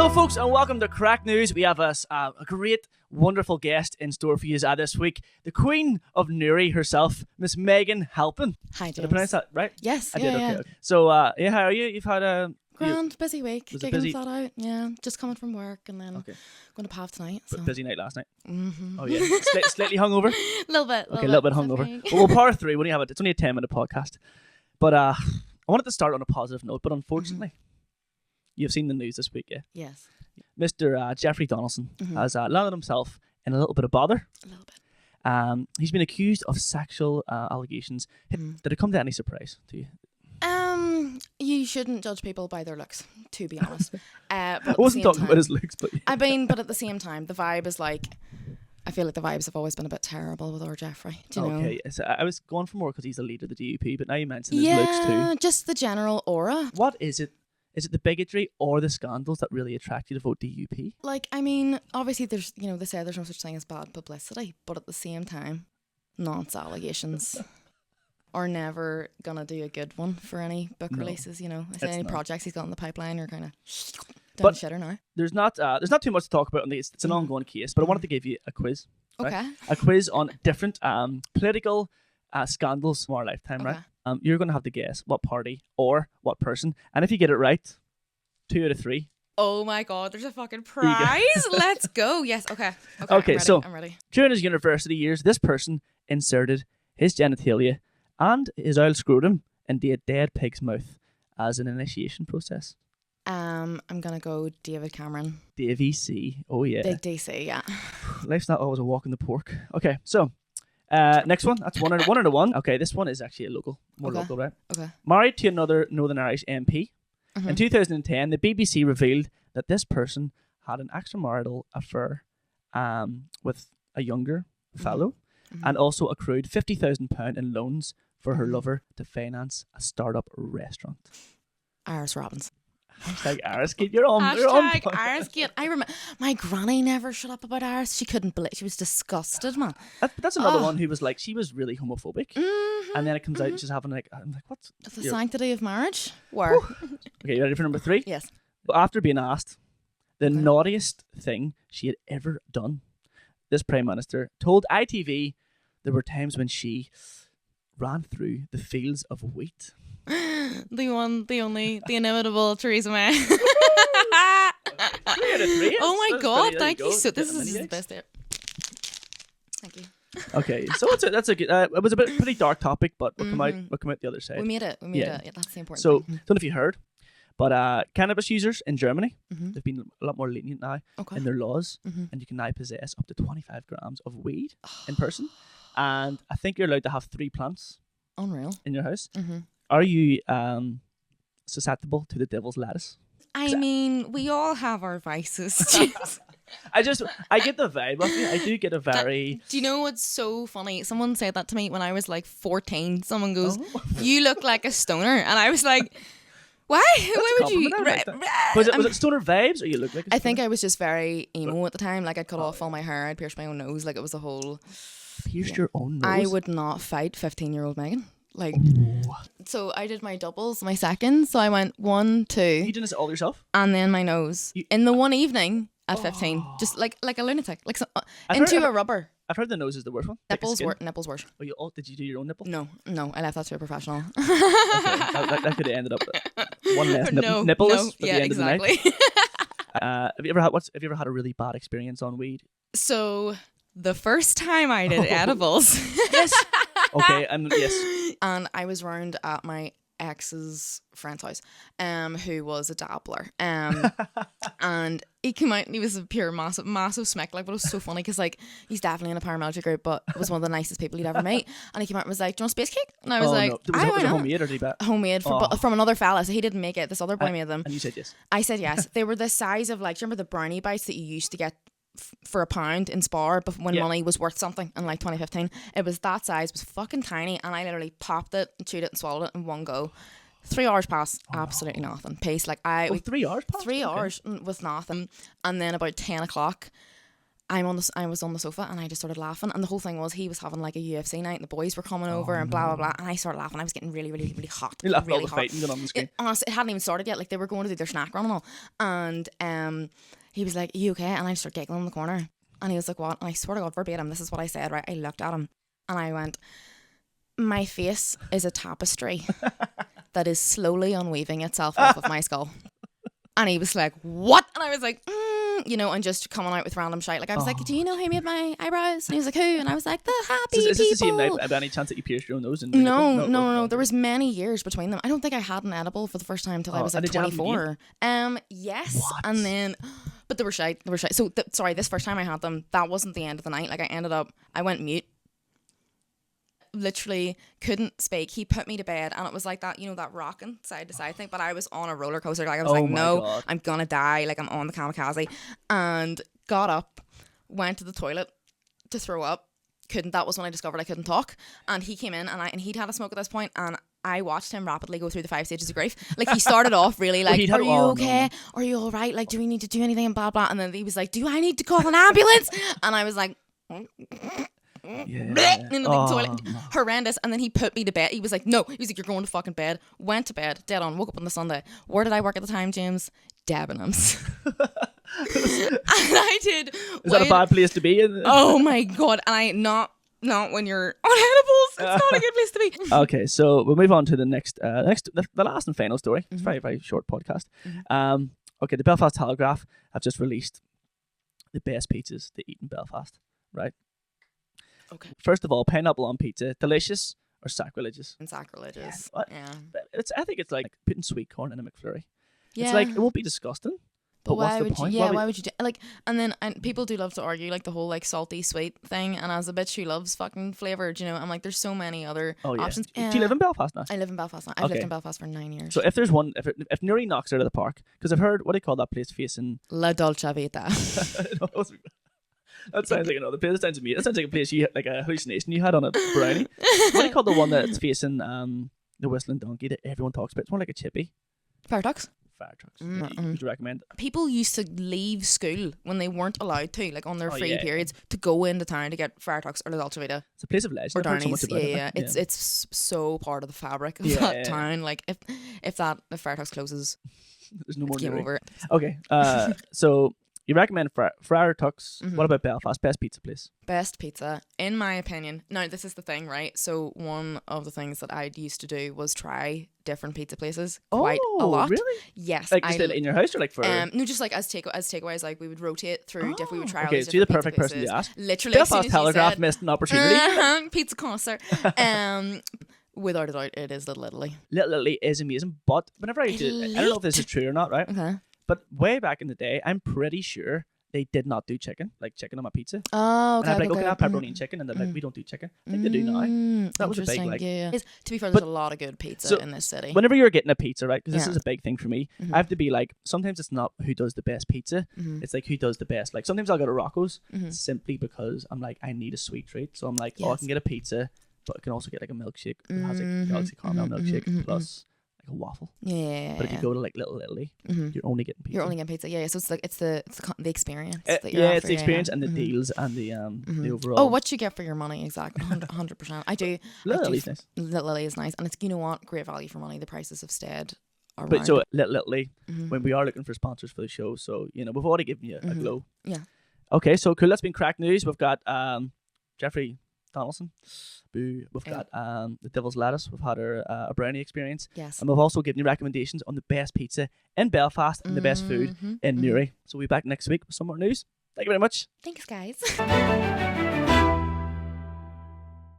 Hello, folks, and welcome to Craic News. We have a great, wonderful guest in store for you this week. The Queen of Newry herself, Miss Meghan Halpin. Hi, James. Did I pronounce that right? Yes. I did. Okay. So, how are you? You've had a grand, busy week. Was it Gigging busy? flat out. Yeah, just coming from work and then going to PAV tonight. So. busy night last night. Mm-hmm. Oh yeah, slightly hungover. A little bit. Okay, a little bit hungover. Well, we'll power through. It's only a 10-minute podcast, but I wanted to start on a positive note. But unfortunately, you've seen the news this week, yeah? Yes. Mr. Jeffrey Donaldson has landed himself in a little bit of bother. A little bit. He's been accused of sexual allegations. Did it come to any surprise to you? You shouldn't judge people by their looks, to be honest. But I wasn't talking about his looks, but I mean, but at the same time, the vibe is like, I feel like the vibes have always been a bit terrible with our Jeffrey. Do you know? Okay, yes. I was going for more because he's the leader of the DUP, but now you mentioned his looks too. Yeah, just the general aura. What is it? Is it the bigotry or the scandals that really attract you to vote DUP? Like, I mean, obviously there's, they say there's no such thing as bad publicity, but at the same time, nonce allegations are never gonna do a good one for any book releases, I say any projects he's got in the pipeline are kind of down the shitter now. There's not too much to talk about on these. It's an ongoing case, but I wanted to give you a quiz. Right? Okay. A quiz on different political scandals from our lifetime, right? You're going to have to guess what party or what person, and if you get it right, 2 out of 3. Oh my god, there's a fucking prize. Let's go. Yes, okay. I'm ready. During his university years, this person inserted his genitalia and his oil scrotum into a dead pig's mouth as an initiation process. I'm gonna go David Cameron. Davey C. Oh yeah. Big DC, yeah. Life's not always a walk in the park. Okay, so next one. That's one out of one. Okay, this one is actually local, right? Okay. Married to another Northern Irish MP. In 2010, the BBC revealed that this person had an extramarital affair with a younger fellow and also accrued £50,000 in loans for her lover to finance a startup restaurant. Iris Robbins. Hashtag Irisgate. You're on. Hashtag Irisgate. I remember my granny never shut up about Iris. She couldn't believe. She was disgusted, man. That's another one who was like, she was really homophobic, and then it comes out she's having like, I'm like, what's the sanctity of marriage? Where? Okay, you ready for number 3? Yes. After being asked the naughtiest thing she had ever done, this Prime Minister told ITV there were times when she ran through the fields of wheat. The one, the only, the inimitable Theresa May. 3 out of 3. Oh my god, thank you. So this is the best ever. Thank you. Okay, so that's a good. It was a pretty dark topic, but we'll come out the other side. We made it. Yeah, that's the important thing. So, don't know if you heard, but cannabis users in Germany, they've been a lot more lenient now in their laws, and you can now possess up to 25 grams of weed in person, and I think you're allowed to have 3 plants. Unreal. In your house. Are you susceptible to the devil's lettuce? I mean, we all have our vices. I get the vibe of it. I do get a very... Do you know what's so funny? Someone said that to me when I was like 14. Someone goes, you look like a stoner. And I was like, why? Why would you... Was it stoner vibes or you look like a stoner? I think I was just very emo at the time. Like I'd cut off all my hair. I'd pierce my own nose. Like it was a whole... Pierced your own nose? I would not fight 15-year-old Meghan. Like, so I did my doubles, my seconds. So I went 1, 2. You did this all yourself? And then my nose in the one evening at 15, just like a lunatic, like into a rubber. I've heard the nose is the worst one. Nipples worse. Oh, did you do your own nipple? No, I left that to a professional. Okay, that could have ended up one less nippleless at the end of the night. Have you ever had a really bad experience on weed? So the first time I did edibles. Yes. Okay, yes. And I was round at my ex's friend's house, who was a dabbler, and he came out and he was a pure massive smick, like, but it was so funny because like he's definitely in a paramilitary group, but was one of the nicest people you'd ever meet, and he came out and was like, do you want space cake? And I was like, no. Was it homemade or did he bet? Homemade from another fella, so he didn't make it, this other boy made them. And you said yes? I said yes. They were the size of, like, do you remember the brownie bites that you used to get for £1 in Spar when money was worth something in like 2015? It was that size, was fucking tiny, and I literally popped it and chewed it and swallowed it in one go. 3 hours passed, absolutely nothing. Pace, like 3 hours passed? 3 hours with nothing. And then about 10 o'clock I was on the sofa and I just started laughing, and the whole thing was he was having like a UFC night and the boys were coming over and blah blah blah, and I started laughing. I was getting really really really hot. You laughed really all the hot. fighting going on the screen. Honestly, it hadn't even started yet. Like they were going to do their snack run and all, and he was like, "Are you okay?" And I started giggling in the corner, and he was like, "What?" And I swear to God, verbatim, this is what I said. Right, I looked at him and I went, "My face is a tapestry that is slowly unweaving itself off of my skull." And he was like, "What?" And I was like, and just coming out with random shit. Like I was like, "Do you know who made my eyebrows?" And he was like, "Who?" And I was like, "The happy people." Is this the same night? By any chance that you pierced your own nose? No. There was many years between them. I don't think I had an edible for the first time until I was like 24. Yes. What? And then, but they were shite. So this first time I had them, that wasn't the end of the night. Like I went mute. Literally couldn't speak. He put me to bed and it was like that, that rocking side to side thing, but I was on a roller coaster. Like I was God. I'm gonna die, like I'm on the kamikaze, and got up, went to the toilet to throw up, couldn't. That was when I discovered I couldn't talk, and he came in and he'd had a smoke at this point, and I watched him rapidly go through the 5 stages of grief. Like he started off really like, "Are you okay? Are you all right? Like, do we need to do anything?" and blah blah, and then he was like, "Do I need to call an ambulance?" and I was like in the toilet, horrendous. And then he put me to bed. He was like, "No," he was like, "You're going to fucking bed." Went to bed, dead on. Woke up on the Sunday. Where did I work at the time, James? Debenhams. And I did. Is that a bad place to be in? Oh my God. And not when you're on edibles. It's not a good place to be. Okay, so we'll move on to the the last and final story. It's a very, very short podcast. Okay, the Belfast Telegraph have just released the best pizzas to eat in Belfast, right? Okay. First of all, pineapple on pizza, delicious or sacrilegious? And sacrilegious. Yeah. I think it's like putting sweet corn in a McFlurry. Yeah. It's like, it won't be disgusting. But what's the point? Why would you do like? And people do love to argue like the whole like salty sweet thing. And as a bitch who loves fucking flavour, I'm like, there's so many other options. Do you live in Belfast now? I live in Belfast now. I've lived in Belfast for 9 years. So if there's one, if Nuri knocks out of the park, because I've heard, what do you call that place facing? La Dolce Vita. That sounds like another place. That sounds amazing. That sounds like a place like a hallucination you had on a brownie. What do you call the one that's facing the Whistling Donkey that everyone talks about? It's more like a chippy. Fire trucks. Would you recommend it? People used to leave school when they weren't allowed to, like on their free periods, to go into town to get fire trucks or the Dolce Vita. It's a place of legend. Or Downey's. It's so part of the fabric of that town. Like if fire trucks closes, there's no more game over. Okay. So you recommend Friar Tuck's. What about Belfast? Best pizza place? Best pizza, in my opinion. Now, this is the thing, right? So one of the things that I used to do was try different pizza places quite a lot. Really? Yes. Like just in your house or like for? No, just like as takeaways. Like we would rotate through different. We would try. Okay, all these so you're the different perfect pizza person to ask. Literally, Belfast Telegraph missed an opportunity. Pizza connoisseur. Without a doubt, it is Little Italy. Little Italy is amazing, but whenever I don't know if this is true or not, right? Okay. But way back in the day, I'm pretty sure they did not do chicken on my pizza. Oh, okay. And I'm like, okay, I have pepperoni and chicken, and they're like, we don't do chicken. I think they do now. That was a big like. Yeah. To be fair, there's a lot of good pizza in this city. Whenever you're getting a pizza, right? Because this is a big thing for me. I have to be like, sometimes it's not who does the best pizza. It's like who does the best. Like sometimes I'll go to Rocco's simply because I'm like, I need a sweet treat. So I'm like, I can get a pizza, but I can also get like a milkshake that has like Galaxy Caramel milkshake plus like a waffle. Yeah. But if you go to like Little Italy, you're only getting pizza. You're only getting pizza. Yeah. So it's like it's the experience. It's the experience and the deals and the overall. Oh, what you get for your money, exactly. 100%. I do. Little Italy's nice. Little Italy is nice, and it's great value for money. The prices have stayed. But so Little Italy, when we are looking for sponsors for the show, so we've already given you a glow. Yeah. Okay, so cool. That's been Craic News. We've got Jeffrey Donaldson. Boo. We've got the Devil's Lettuce. We've had our brownie experience. Yes. And we've also given you recommendations on the best pizza in Belfast and the best food in Newry. So we'll be back next week with some more news. Thank you very much. Thanks, guys.